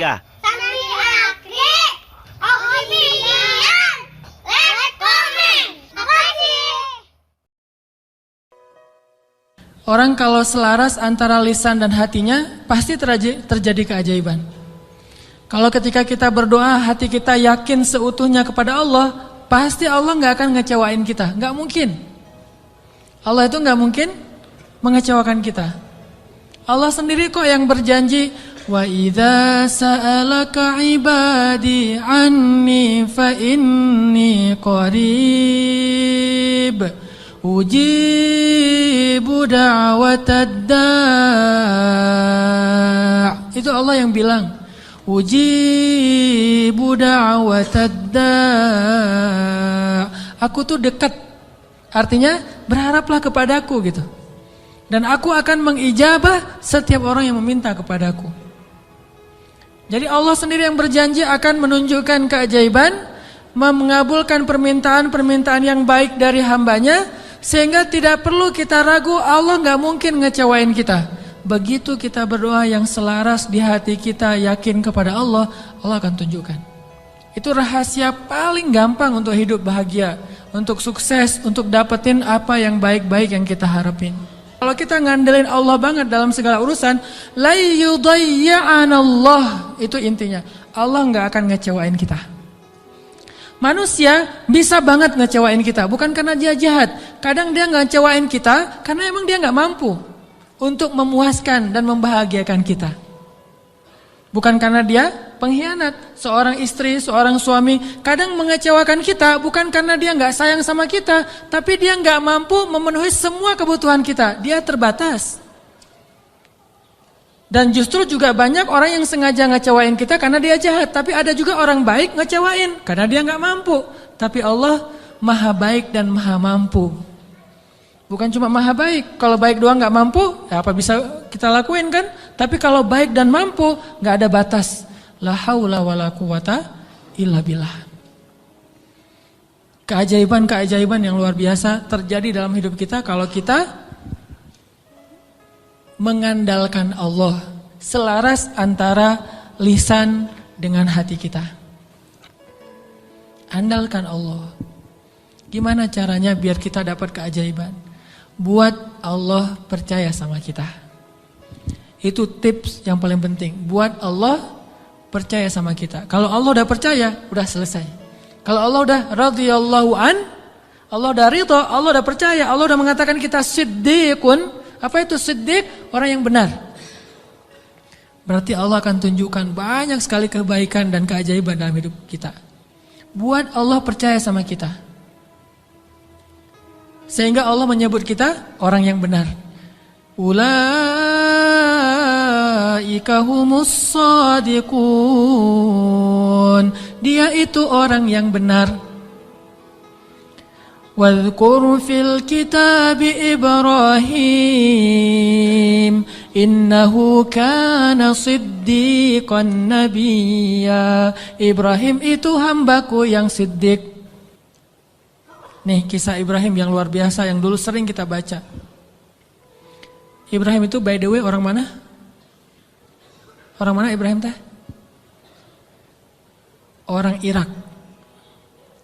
Ya. Santri Akri, opinian, like, comment. Makasih. Orang kalau selaras antara lisan dan hatinya, pasti terjadi keajaiban. Kalau ketika kita berdoa, hati kita yakin seutuhnya kepada Allah, pasti Allah gak akan ngecewain kita. Gak mungkin. Allah itu gak mungkin mengecewakan kita. Allah sendiri kok yang berjanji, wa idza sa'alaka ibadi anni fa inni qarib ujibu da'watad da'. Itu Allah yang bilang, ujibu da'watad da'. Aku tuh dekat. Artinya berharaplah kepadaku gitu. Dan aku akan mengijabah setiap orang yang meminta kepadaku. Jadi Allah sendiri yang berjanji akan menunjukkan keajaiban, mengabulkan permintaan-permintaan yang baik dari hambanya, sehingga tidak perlu kita ragu, Allah gak mungkin ngecewain kita. Begitu kita berdoa yang selaras di hati kita, yakin kepada Allah, Allah akan tunjukkan. Itu rahasia paling gampang untuk hidup bahagia, untuk sukses, untuk dapetin apa yang baik-baik yang kita harapin. Kalau kita ngandelin Allah banget dalam segala urusan, la yudayya'anallah, itu intinya. Allah nggak akan ngecewain kita. Manusia bisa banget ngecewain kita, bukan karena dia jahat. Kadang dia nggak ngecewain kita karena emang dia nggak mampu untuk memuaskan dan membahagiakan kita. Bukan karena dia pengkhianat. Seorang istri, seorang suami kadang mengecewakan kita bukan karena dia nggak sayang sama kita, tapi dia nggak mampu memenuhi semua kebutuhan kita. Dia terbatas. Dan justru juga banyak orang yang sengaja ngecewain kita karena dia jahat, tapi ada juga orang baik ngecewain karena dia nggak mampu. Tapi Allah Maha baik dan Maha mampu. Bukan cuma maha baik, kalau baik doang gak mampu, ya apa bisa kita lakuin kan? Tapi kalau baik dan mampu, gak ada batas. La haula wa la quwata illa billah. Keajaiban-keajaiban yang luar biasa terjadi dalam hidup kita kalau kita mengandalkan Allah. Selaras antara lisan dengan hati kita. Andalkan Allah. Gimana caranya biar kita dapat keajaiban? Buat Allah percaya sama kita. Itu tips yang paling penting. Buat Allah percaya sama kita. Kalau Allah udah percaya, udah selesai. Kalau Allah udah radhiyallahu an, Allah udah ridha, Allah udah percaya, Allah udah mengatakan kita siddiqun. Apa itu siddiq? Orang yang benar. Berarti Allah akan tunjukkan banyak sekali kebaikan dan keajaiban dalam hidup kita. Buat Allah percaya sama kita. Sehingga Allah menyebut kita orang yang benar. Ulaika humus shadiqun. Dia itu orang yang benar. Wadhkur fil kitabi Ibrahim innahu kana siddiqan nabiyya. Ibrahim itu hambaku yang siddiq. Nih kisah Ibrahim yang luar biasa yang dulu sering kita baca. Ibrahim itu by the way orang mana? Orang mana Ibrahim teh? Orang Irak.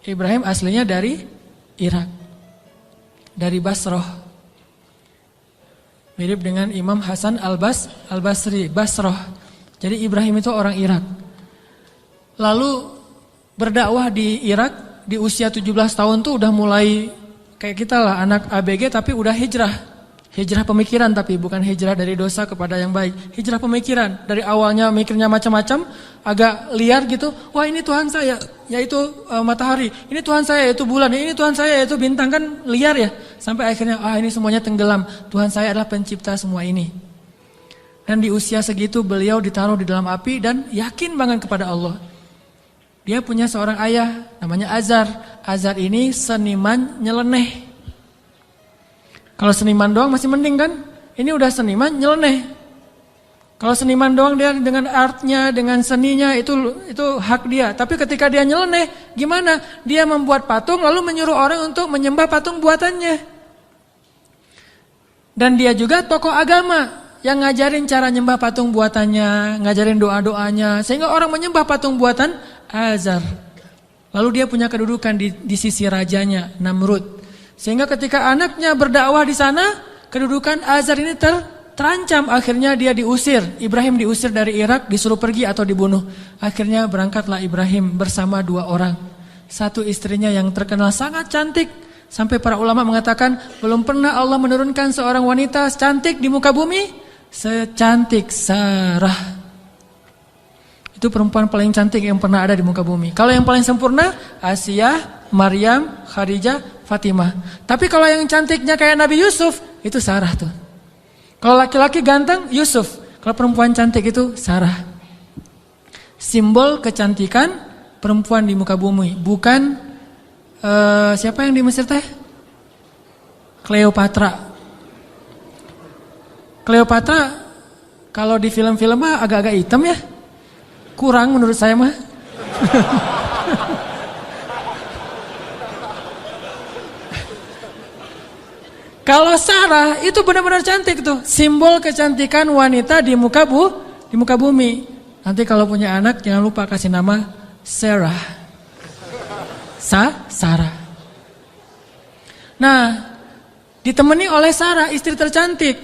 Ibrahim aslinya dari Irak. Dari Basrah. Mirip dengan Imam Hasan al-Basri, Basrah. Jadi Ibrahim itu orang Irak. Lalu berdakwah di Irak. Di usia 17 tahun tuh udah mulai kayak kita lah, anak ABG tapi udah hijrah. Hijrah pemikiran tapi bukan hijrah dari dosa kepada yang baik. Hijrah pemikiran. Dari awalnya mikirnya macam-macam, agak liar gitu. Wah ini Tuhan saya, yaitu matahari. Ini Tuhan saya, yaitu bulan. Ini Tuhan saya, yaitu bintang, kan liar ya. Sampai akhirnya ini semuanya tenggelam. Tuhan saya adalah pencipta semua ini. Dan di usia segitu beliau ditaruh di dalam api dan yakin banget kepada Allah. Dia punya seorang ayah namanya Azar. Azar ini seniman nyeleneh. Kalau seniman doang masih mending kan? Ini udah seniman nyeleneh. Kalau seniman doang dia dengan artnya, dengan seninya itu hak dia. Tapi ketika dia nyeleneh, gimana? Dia membuat patung lalu menyuruh orang untuk menyembah patung buatannya. Dan dia juga tokoh agama. yang ngajarin cara nyembah patung buatannya, ngajarin doa-doanya, sehingga orang menyembah patung buatan Azar. Lalu dia punya kedudukan di sisi rajanya, Namrud. Sehingga ketika anaknya berdakwah di sana, kedudukan Azar ini terancam. Akhirnya dia diusir. Ibrahim diusir dari Irak, disuruh pergi atau dibunuh. Akhirnya berangkatlah Ibrahim bersama 2 orang. Satu istrinya yang terkenal sangat cantik. Sampai para ulama mengatakan, belum pernah Allah menurunkan seorang wanita cantik di muka bumi secantik Sarah. Itu perempuan paling cantik yang pernah ada di muka bumi. Kalau yang paling sempurna, Asiyah, Maryam, Khadijah, Fatimah. Tapi kalau yang cantiknya kayak Nabi Yusuf, itu Sarah tuh. Kalau laki-laki ganteng, Yusuf. Kalau perempuan cantik itu Sarah. Simbol kecantikan perempuan di muka bumi. Bukan siapa yang di Mesir teh? Cleopatra. Cleopatra kalau di film-film mah agak-agak hitam ya. Kurang menurut saya mah. Kalau Sarah itu benar-benar cantik tuh, simbol kecantikan wanita di muka bumi. Nanti kalau punya anak jangan lupa kasih nama Sarah. Sarah. Nah, ditemani oleh Sarah, istri tercantik,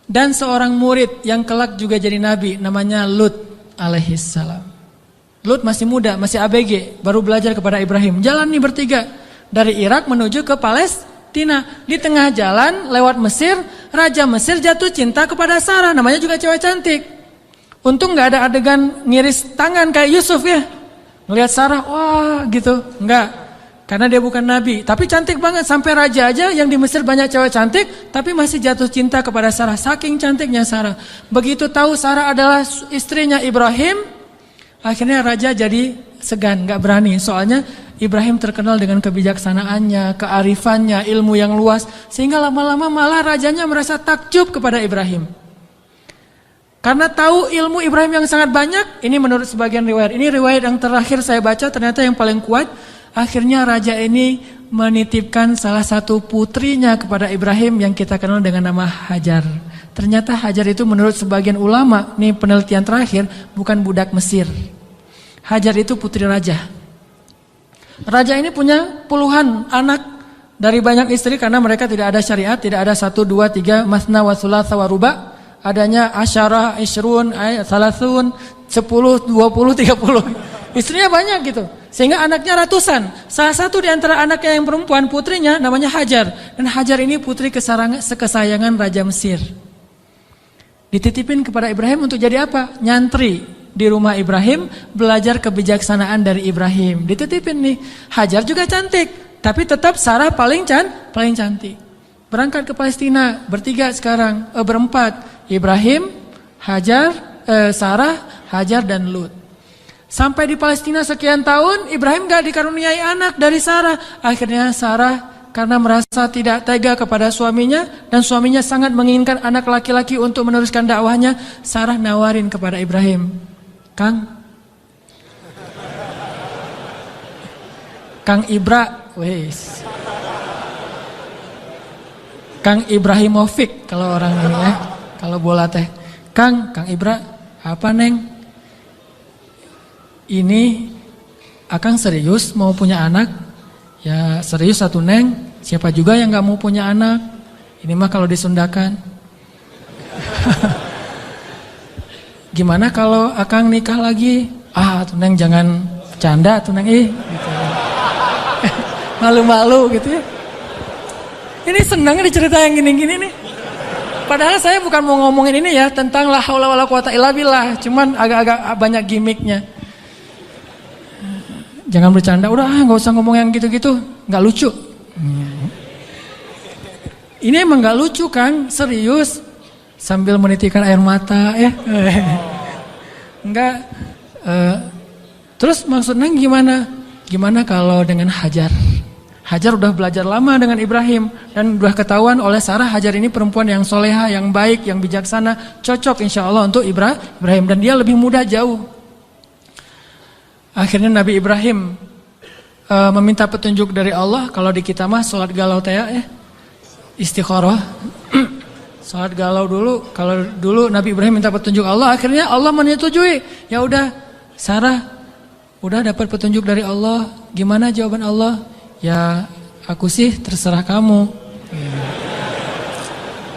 dan seorang murid yang kelak juga jadi nabi, namanya Lut alaihissalam. Lut masih muda, masih ABG, baru belajar kepada Ibrahim. Jalan nih bertiga dari Irak menuju ke Palestina. Di tengah jalan lewat Mesir, Raja Mesir jatuh cinta kepada Sarah, namanya juga cewek cantik. Untung gak ada adegan ngiris tangan kayak Yusuf ya. Ngelihat Sarah, wah gitu, enggak. Karena dia bukan nabi, tapi cantik banget. Sampai raja aja yang di Mesir banyak cewek cantik, tapi masih jatuh cinta kepada Sarah. Saking cantiknya Sarah. Begitu tahu Sarah adalah istrinya Ibrahim, akhirnya raja jadi segan, gak berani. Soalnya Ibrahim terkenal dengan kebijaksanaannya, kearifannya, ilmu yang luas. Sehingga lama-lama malah rajanya merasa takjub kepada Ibrahim. Karena tahu ilmu Ibrahim yang sangat banyak, ini menurut sebagian riwayat. Ini riwayat yang terakhir saya baca, ternyata yang paling kuat. Akhirnya raja ini menitipkan salah satu putrinya kepada Ibrahim yang kita kenal dengan nama Hajar. Ternyata Hajar itu menurut sebagian ulama, nih penelitian terakhir, bukan budak Mesir. Hajar itu putri raja. Raja ini punya puluhan anak dari banyak istri karena mereka tidak ada syariat, tidak ada 1, 2, 3, masna wa thulatsa wa ruba. Adanya asyarah, isyrun, salasun, 10, 20, 30. Istrinya banyak gitu. Sehingga anaknya ratusan. Salah satu di antara anaknya yang perempuan, putrinya namanya Hajar. Dan Hajar ini putri kesayangan Raja Mesir. Dititipin kepada Ibrahim untuk jadi apa? Nyantri di rumah Ibrahim, belajar kebijaksanaan dari Ibrahim. Dititipin nih. Hajar juga cantik, tapi tetap Sarah paling cantik. Berangkat ke Palestina, bertiga sekarang, berempat. Ibrahim, Hajar, Sarah, Hajar dan Lut. Sampai di Palestina sekian tahun, Ibrahim gak dikaruniai anak dari Sarah. Akhirnya Sarah karena merasa tidak tega kepada suaminya, dan suaminya sangat menginginkan anak laki-laki untuk meneruskan dakwahnya, Sarah nawarin kepada Ibrahim, Kang Ibra, wes, Kang Ibrahimovic kalau orang ini ya, kalau bola teh, Kang Ibra, apa neng? Ini Akang serius mau punya anak? Ya serius satu neng. Siapa juga yang gak mau punya anak? Ini mah kalau disundakan. Gimana kalau Akang nikah lagi? Tuh neng jangan canda tuh neng gitu. Malu-malu gitu ya. Ini senang dicerita yang gini-gini nih. Padahal saya bukan mau ngomongin ini ya, tentang la haula wala quwata illa billah. Cuman agak-agak banyak gimmicknya. Jangan bercanda, udah gak usah ngomong yang gitu-gitu, gak lucu. Ini emang gak lucu Kang, serius. Sambil menitikkan air mata ya. Enggak. Terus maksudnya gimana? Gimana kalau dengan Hajar? Hajar udah belajar lama dengan Ibrahim, dan udah ketahuan oleh Sarah Hajar ini perempuan yang soleha, yang baik, yang bijaksana, cocok insya Allah untuk Ibrahim, dan dia lebih muda jauh. Akhirnya Nabi Ibrahim meminta petunjuk dari Allah. Kalau di kita mah sholat galau teh ya, istikharah. Salat galau dulu. Kalau dulu Nabi Ibrahim minta petunjuk Allah, akhirnya Allah menyetujui. Ya udah, Sarah udah dapat petunjuk dari Allah. Gimana jawaban Allah? Ya, aku sih terserah kamu.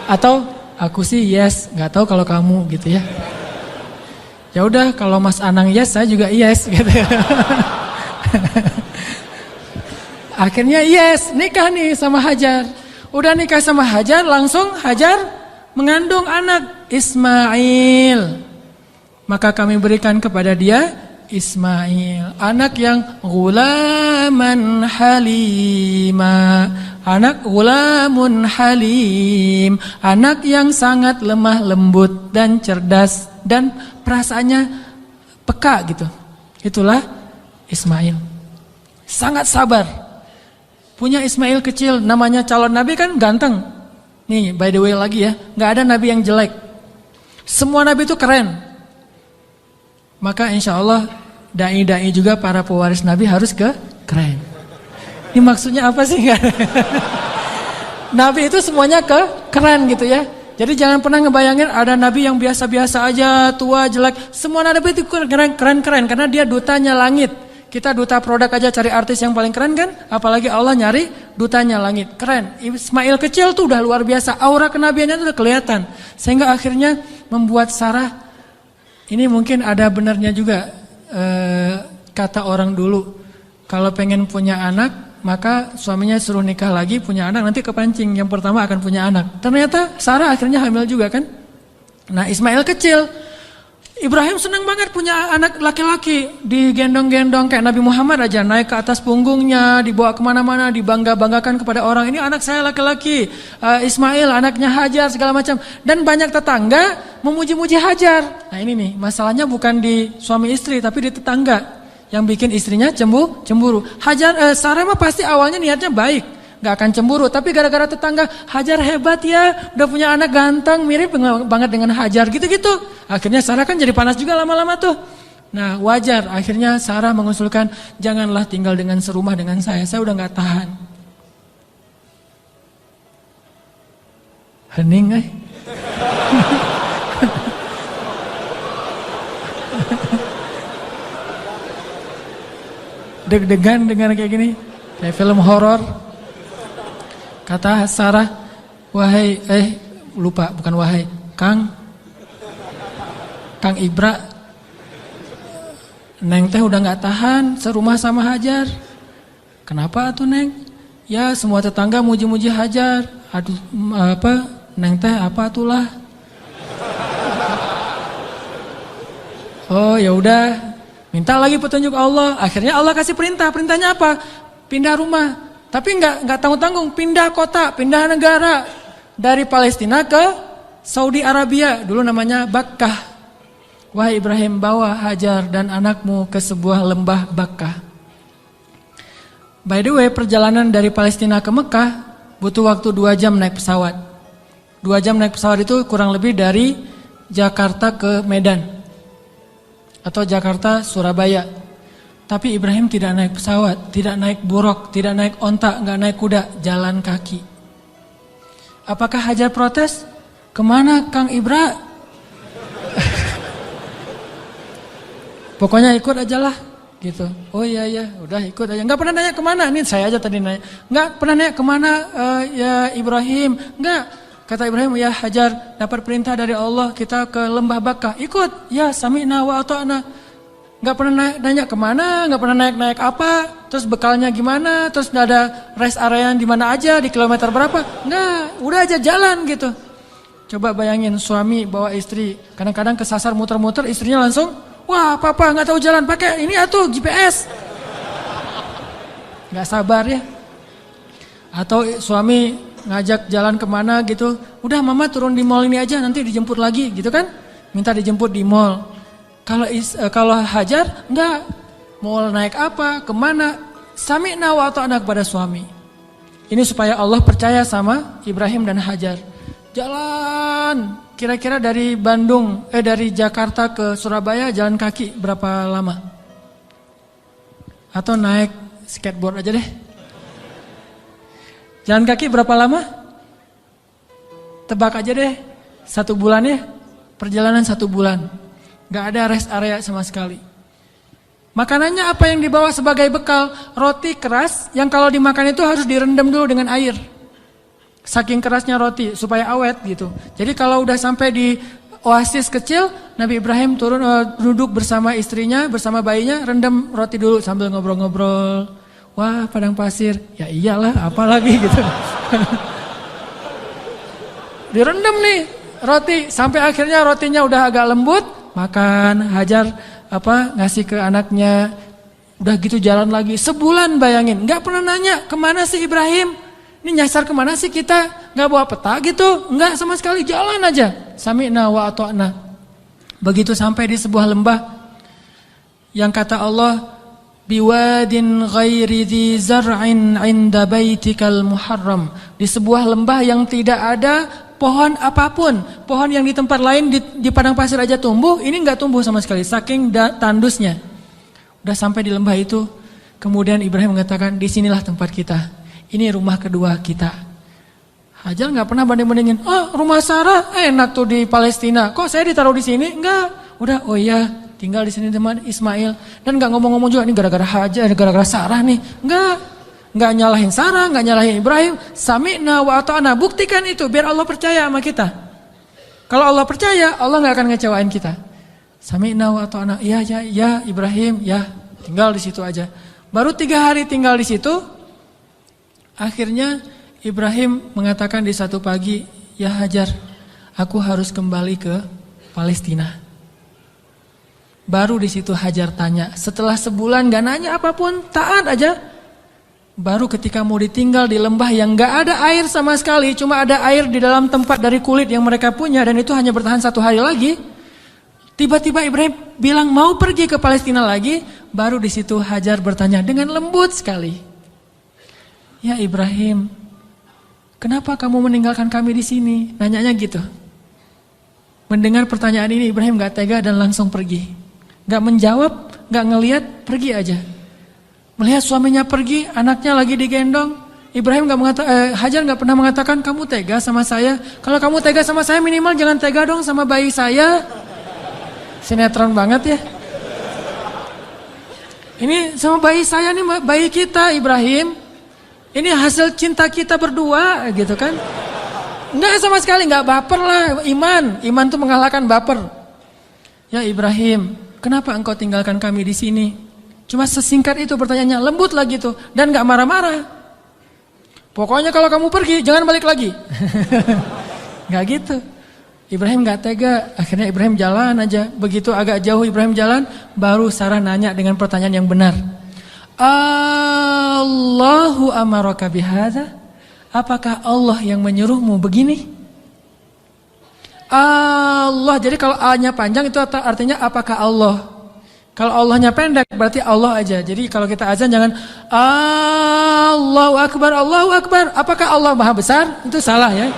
Atau aku sih yes, nggak tahu kalau kamu gitu ya. Ya udah, kalau Mas Anang yes, saya juga yes gitu. Akhirnya yes, nikah nih sama Hajar. Udah nikah sama Hajar, langsung Hajar mengandung anak Ismail. Maka kami berikan kepada dia Ismail, anak yang gulaman halima, anak gulamun halim, anak yang sangat lemah lembut dan cerdas dan perasaannya peka gitu. Itulah Ismail. Sangat sabar. Punya Ismail kecil, namanya calon nabi kan ganteng. Nih, by the way lagi ya, nggak ada nabi yang jelek. Semua nabi itu keren. Maka insya Allah dai-dai juga para pewaris nabi harus keren. Ini maksudnya apa sih? Nabi itu semuanya keren gitu ya. Jadi jangan pernah ngebayangin ada nabi yang biasa-biasa aja, tua, jelek. Semua nabi itu keren karena dia dutanya langit. Kita duta produk aja cari artis yang paling keren kan? Apalagi Allah nyari dutanya langit. Keren. Ismail kecil tuh udah luar biasa. Aura kenabiannya tuh udah kelihatan. Sehingga akhirnya membuat Sarah, ini mungkin ada benarnya juga kata orang dulu. Kalau pengen punya anak, maka suaminya suruh nikah lagi, punya anak, nanti kepancing. Yang pertama akan punya anak. Ternyata Sarah akhirnya hamil juga kan? Nah, Ismail kecil. Ibrahim senang banget punya anak laki-laki, digendong-gendong kayak Nabi Muhammad aja, naik ke atas punggungnya, dibawa kemana-mana, dibangga-banggakan kepada orang. Ini anak saya laki-laki, Ismail anaknya Hajar segala macam. Dan banyak tetangga memuji-muji Hajar. Nah ini nih, masalahnya bukan di suami istri tapi di tetangga yang bikin istrinya cemburu. Sarah mah pasti awalnya niatnya baik, gak akan cemburu, tapi gara-gara tetangga, Hajar hebat ya, udah punya anak ganteng, mirip banget dengan Hajar, gitu-gitu. Akhirnya Sarah kan jadi panas juga lama-lama tuh. Nah wajar, akhirnya Sarah mengusulkan, janganlah tinggal dengan serumah dengan saya udah gak tahan. Hening deg-degan dengan kayak gini, kayak film horor. Kata Sarah, wahai, lupa, bukan wahai, Kang Ibra, Neng teh udah gak tahan serumah sama Hajar. Kenapa tuh Neng? Ya semua tetangga muji-muji Hajar. Aduh, Neng teh apa itulah? Oh ya udah, minta lagi petunjuk Allah. Akhirnya Allah kasih perintah. Perintahnya apa? Pindah rumah. Tapi nggak tanggung-tanggung, pindah kota, pindah negara dari Palestina ke Saudi Arabia, dulu namanya Bakkah. Wahai Ibrahim, bawa Hajar dan anakmu ke sebuah lembah Bakkah. By the way, perjalanan dari Palestina ke Mekah butuh waktu 2 jam naik pesawat. 2 jam naik pesawat itu kurang lebih dari Jakarta ke Medan atau Jakarta Surabaya. Tapi Ibrahim tidak naik pesawat, tidak naik buruk, tidak naik onta, nggak naik kuda, jalan kaki. Apakah Hajar protes? Kemana Kang Ibra? Pokoknya ikut aja lah, gitu. Oh iya, udah ikut aja. Nggak pernah nanya kemana, ini saya aja tadi nanya. Nggak pernah nanya kemana ya Ibrahim, nggak. Kata Ibrahim, ya Hajar dapat perintah dari Allah kita ke lembah Bakkah, ikut. Ya sami'na wa ata'na. Nggak pernah nanya kemana, nggak pernah naik apa, terus bekalnya gimana, terus nggak ada rest area di mana aja, di kilometer berapa, nggak, udah aja jalan gitu. Coba bayangin suami bawa istri, kadang-kadang kesasar muter-muter, istrinya langsung, wah papa nggak tahu jalan, pakai ini atuh GPS, nggak sabar ya. Atau suami ngajak jalan kemana gitu, udah mama turun di mall ini aja, nanti dijemput lagi gitu kan, minta dijemput di mall. Kalau Hajar enggak, mau naik apa, kemana, sami'na wa ata'na kepada suami. Ini supaya Allah percaya sama Ibrahim dan Hajar. Jalan, kira-kira dari dari Jakarta ke Surabaya jalan kaki berapa lama? Atau naik skateboard aja deh. Jalan kaki berapa lama? Tebak aja deh, 1 bulan ya, perjalanan 1 bulan. Gak ada rest area sama sekali. Makanannya apa yang dibawa sebagai bekal? Roti keras yang kalau dimakan itu harus direndam dulu dengan air. Saking kerasnya roti supaya awet gitu. Jadi kalau udah sampai di oasis kecil, Nabi Ibrahim turun duduk bersama istrinya, bersama bayinya, rendam roti dulu sambil ngobrol-ngobrol. Wah, padang pasir. Ya iyalah, apalagi gitu. Direndam nih roti sampai akhirnya rotinya udah agak lembut, makan. Hajar ngasih ke anaknya. Udah gitu jalan lagi sebulan, bayangin. Nggak pernah nanya kemana sih Ibrahim. Ini nyasar kemana sih kita? Nggak bawa peta gitu? Nggak sama sekali, jalan aja. Sami'na wa ata'na. Begitu sampai di sebuah lembah yang kata Allah, biwadin ghairi dhi zar'in 'inda baitikal muharram. Di sebuah lembah yang tidak ada pohon apapun. Pohon yang di tempat lain di padang pasir aja tumbuh, ini enggak tumbuh sama sekali saking tandusnya. Udah sampai di lembah itu, kemudian Ibrahim mengatakan, disinilah tempat kita. Ini rumah kedua kita. Hajar enggak pernah banding-bandingin, rumah Sarah enak tuh di Palestina, kok saya ditaruh di sini? Enggak. Udah, oh iya, tinggal di sini teman Ismail. Dan enggak ngomong-ngomong juga, ini gara-gara Hajar, gara-gara Sarah nih. Enggak nyalahin Sarah, enggak nyalahin Ibrahim. Sami'na wa ata'na. Buktikan itu biar Allah percaya sama kita. Kalau Allah percaya, Allah enggak akan ngecewain kita. Sami'na wa ata'na. Ya Ibrahim, ya. Tinggal di situ aja. Baru 3 hari tinggal di situ. Akhirnya Ibrahim mengatakan di satu pagi, ya Hajar, aku harus kembali ke Palestina. Baru di situ Hajar tanya, setelah sebulan gak nanya apapun, taat aja. Baru ketika mau ditinggal di lembah yang gak ada air sama sekali, cuma ada air di dalam tempat dari kulit yang mereka punya, dan itu hanya bertahan 1 hari lagi. Tiba-tiba Ibrahim bilang mau pergi ke Palestina lagi. Baru di situ Hajar bertanya dengan lembut sekali, ya Ibrahim, kenapa kamu meninggalkan kami di sini? Nanyanya gitu. Mendengar pertanyaan ini Ibrahim gak tega dan langsung pergi. Gak menjawab, gak ngelihat, pergi aja. Melihat suaminya pergi, anaknya lagi digendong. Ibrahim Hajar gak pernah mengatakan, kamu tega sama saya? Kalau kamu tega sama saya, minimal jangan tega dong sama bayi saya. Sinetron banget ya. Ini sama bayi saya nih, bayi kita Ibrahim. Ini hasil cinta kita berdua gitu kan. Enggak sama sekali, enggak baper lah. Iman tuh mengalahkan baper. Ya Ibrahim, kenapa engkau tinggalkan kami di sini? Cuma sesingkat itu pertanyaannya, lembut lagi tuh, dan enggak marah-marah. Pokoknya kalau kamu pergi jangan balik lagi. Enggak gitu. Ibrahim enggak tega. Akhirnya Ibrahim jalan aja. Begitu agak jauh Ibrahim jalan, baru Sarah nanya dengan pertanyaan yang benar. Allahu amaraka bihadza? Apakah Allah yang menyuruhmu begini? Allah. Jadi kalau A-nya panjang itu artinya apakah Allah? Kalau Allahnya pendek berarti Allah aja. Jadi kalau kita azan jangan Allahu akbar, Allahu akbar. Apakah Allah Maha Besar? Itu salah ya.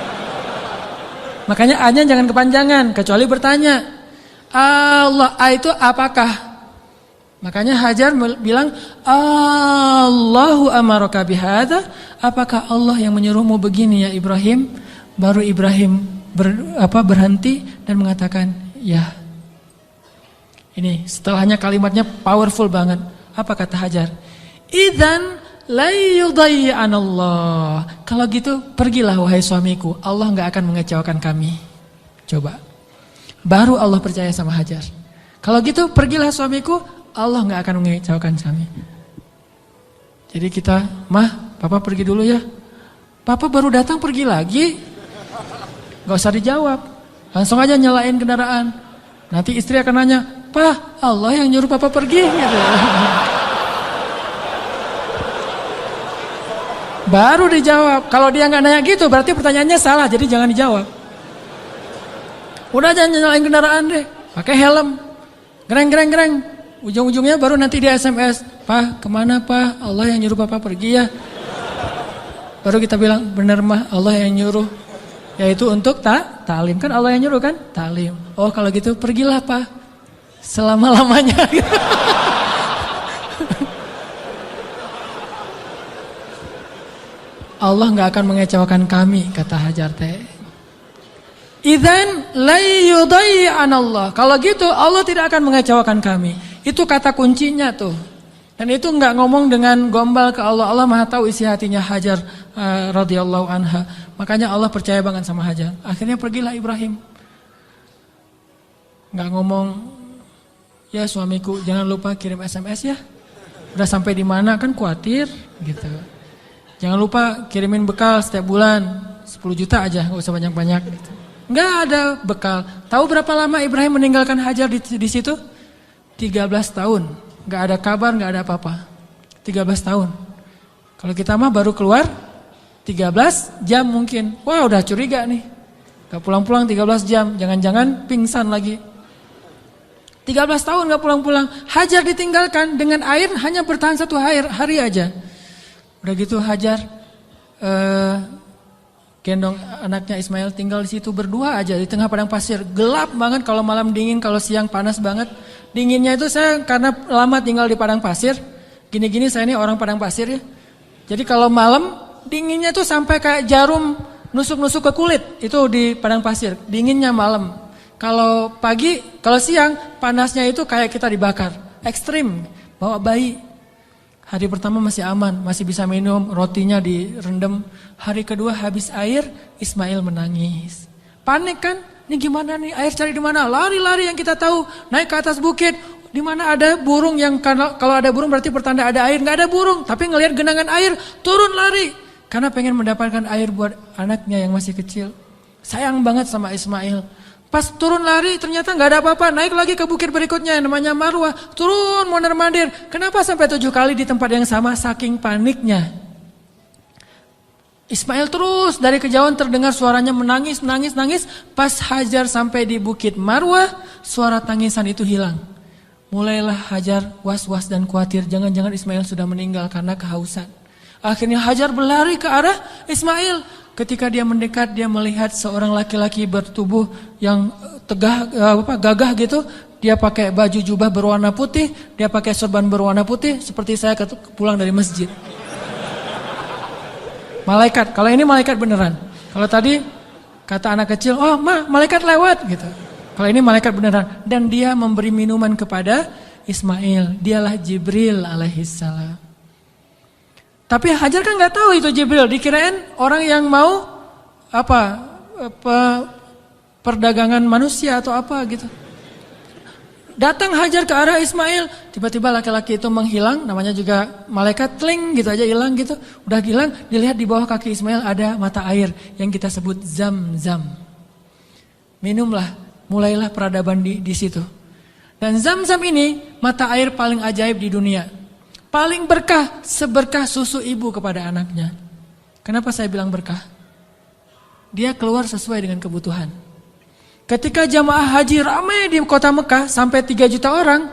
Makanya A-nya jangan kepanjangan kecuali bertanya. Allah, A itu apakah? Makanya Hajar bilang, Allahu amaraka bihadza? Apakah Allah yang menyuruhmu begini ya Ibrahim? Baru Ibrahim berhenti dan mengatakan, ya. Ini setelahnya kalimatnya powerful banget. Apa kata Hajar? Idzan la yudayyi'anallah. Kalau gitu pergilah wahai suamiku, Allah enggak akan mengecewakan kami. Coba. Baru Allah percaya sama Hajar. Kalau gitu pergilah suamiku, Allah gak akan mengecewakan kami. Jadi kita, Mah, Papa pergi dulu ya. Papa baru datang pergi lagi. Gak usah dijawab. Langsung aja nyalain kendaraan. Nanti istri akan nanya, Pak, Allah yang nyuruh Papa pergi gitu. Baru dijawab. Kalau dia gak nanya gitu berarti pertanyaannya salah. Jadi jangan dijawab. Udah jangan nyalain kendaraan deh. Pakai helm. Gereng. Ujung-ujungnya baru nanti di SMS, Pak, kemana Pak? Allah yang nyuruh Papa pergi ya. Baru kita bilang, benar Mah, Allah yang nyuruh. Yaitu untuk ta'lim. Kan Allah yang nyuruh kan? Ta'lim. Oh kalau gitu pergilah Pak. Selama-lamanya. Allah gak akan mengecewakan kami, kata Hajar teh. Idzan la yudayyi'an Allah. Kalau gitu Allah tidak akan mengecewakan kami. Itu kata kuncinya tuh. Dan itu enggak ngomong dengan gombal ke Allah. Allah Maha tahu isi hatinya Hajar radhiyallahu anha. Makanya Allah percaya banget sama Hajar. Akhirnya pergilah Ibrahim. Enggak ngomong, ya suamiku jangan lupa kirim SMS ya. Udah sampai di mana kan khawatir gitu. Jangan lupa kirimin bekal setiap bulan 10 juta aja, enggak usah banyak-banyak gitu. Enggak ada bekal. Tahu berapa lama Ibrahim meninggalkan Hajar di situ? 13 tahun. Enggak ada kabar, enggak ada apa-apa. 13 tahun. Kalau kita mah baru keluar 13 jam mungkin. Wah, udah curiga nih. Enggak pulang-pulang 13 jam, jangan-jangan pingsan lagi. 13 tahun gak pulang-pulang. Hajar ditinggalkan dengan air hanya bertahan 1 hari aja. Udah gitu Hajar gendong anaknya Ismail tinggal di situ berdua aja di tengah padang pasir. Gelap banget kalau malam dingin, kalau siang panas banget. Dinginnya itu saya karena lama tinggal di padang pasir. Gini-gini saya ini orang padang pasir ya. Jadi kalau malam dinginnya tuh sampai kayak jarum nusuk-nusuk ke kulit. Itu di padang pasir. Dinginnya malam. Kalau pagi, kalau siang, panasnya itu kayak kita dibakar. Ekstrim, bawa bayi. Hari pertama masih aman, masih bisa minum, rotinya direndam. Hari kedua habis air, Ismail menangis. Panik kan? Ini gimana nih, air cari di mana? Lari-lari yang kita tahu, naik ke atas bukit. Di mana ada burung yang, kalau ada burung berarti pertanda ada air. Nggak ada burung, tapi ngelihat genangan air, turun lari. Karena pengen mendapatkan air buat anaknya yang masih kecil. Sayang banget sama Ismail. Pas turun lari ternyata nggak ada apa-apa. Naik lagi ke bukit berikutnya yang namanya Marwah. Turun mondar-mandir. Kenapa sampai 7 kali di tempat yang sama? Saking paniknya. Ismail terus dari kejauhan terdengar suaranya menangis. Pas Hajar sampai di bukit Marwah, suara tangisan itu hilang. Mulailah Hajar was-was dan khawatir. Jangan-jangan Ismail sudah meninggal karena kehausan. Akhirnya Hajar berlari ke arah Ismail. Ketika dia mendekat, dia melihat seorang laki-laki bertubuh yang gagah gitu. Dia pakai baju jubah berwarna putih, dia pakai sorban berwarna putih, seperti saya pulang dari masjid. Malaikat, kalau ini malaikat beneran. Kalau tadi kata anak kecil, oh malaikat lewat gitu. Kalau ini malaikat beneran. Dan dia memberi minuman kepada Ismail. Dialah Jibril alaihissalam. Tapi Hajar kan nggak tahu itu Jibril, dikirain orang yang mau perdagangan manusia atau apa gitu. Datang Hajar ke arah Ismail, tiba-tiba laki-laki itu menghilang, namanya juga malaikat, tling gitu aja hilang gitu. Udah hilang, dilihat di bawah kaki Ismail ada mata air yang kita sebut Zam-Zam. Minumlah, mulailah peradaban di situ. Dan Zam-Zam ini mata air paling ajaib di dunia. Paling berkah, seberkah susu ibu kepada anaknya. Kenapa saya bilang berkah? Dia keluar sesuai dengan kebutuhan. Ketika jamaah haji ramai di kota Mekah sampai 3 juta orang,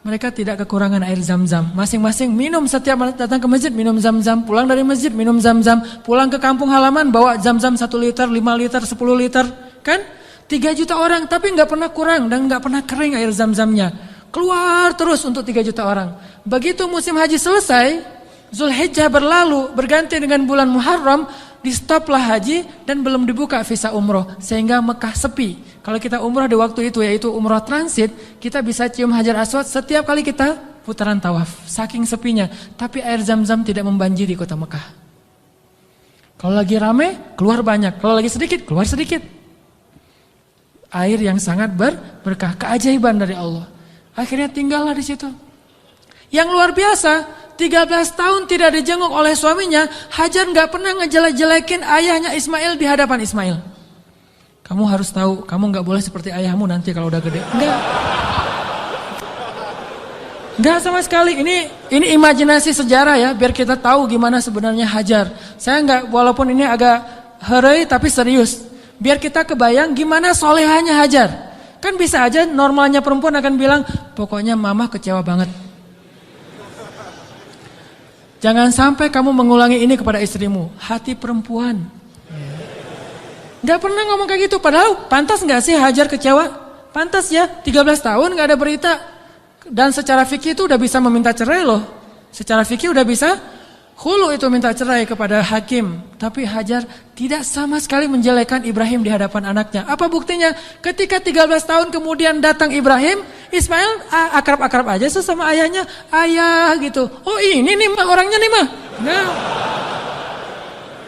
mereka tidak kekurangan air Zam-Zam. Masing-masing minum setiap datang ke masjid, minum Zam-Zam. Pulang dari masjid, minum Zam-Zam. Pulang ke kampung halaman, bawa Zam-Zam 1 liter, 5 liter, 10 liter. Kan? 3 juta orang, tapi gak pernah kurang dan gak pernah kering air Zam-Zamnya. Keluar terus untuk 3 juta orang. Begitu musim haji selesai, Zulhijjah berlalu, berganti dengan bulan Muharram, di stoplah haji dan belum dibuka visa umroh. Sehingga Mekah sepi. Kalau kita umroh di waktu itu, yaitu umroh transit, kita bisa cium Hajar Aswad setiap kali kita putaran tawaf. Saking sepinya. Tapi air Zam-Zam tidak membanjiri kota Mekah. Kalau lagi rame, keluar banyak. Kalau lagi sedikit, keluar sedikit. Air yang sangat berkah, keajaiban dari Allah. Akhirnya tinggallah di situ. Yang luar biasa, 13 tahun tidak dijenguk oleh suaminya, Hajar nggak pernah ngejelek-jelekin ayahnya Ismail di hadapan Ismail. Kamu harus tahu, kamu nggak boleh seperti ayahmu nanti kalau udah gede. Enggak sama sekali. Ini imajinasi sejarah ya, biar kita tahu gimana sebenarnya Hajar. Saya nggak, walaupun ini agak heureuy tapi serius. Biar kita kebayang gimana solehahnya Hajar. Kan bisa aja normalnya perempuan akan bilang, pokoknya mama kecewa banget. Jangan sampai kamu mengulangi ini kepada istrimu. Hati perempuan. Gak pernah ngomong kayak gitu. Padahal pantas gak sih Hajar kecewa? Pantas ya, 13 tahun gak ada berita. Dan secara fikih itu udah bisa meminta cerai loh. Secara fikih udah bisa Hulu itu minta cerai kepada hakim, tapi Hajar tidak sama sekali menjelekkan Ibrahim di hadapan anaknya. Apa buktinya? Ketika 13 tahun kemudian datang Ibrahim, Ismail akrab-akrab aja sesama ayahnya, ayah gitu. Oh ini nih mah orangnya nih mah. Nah.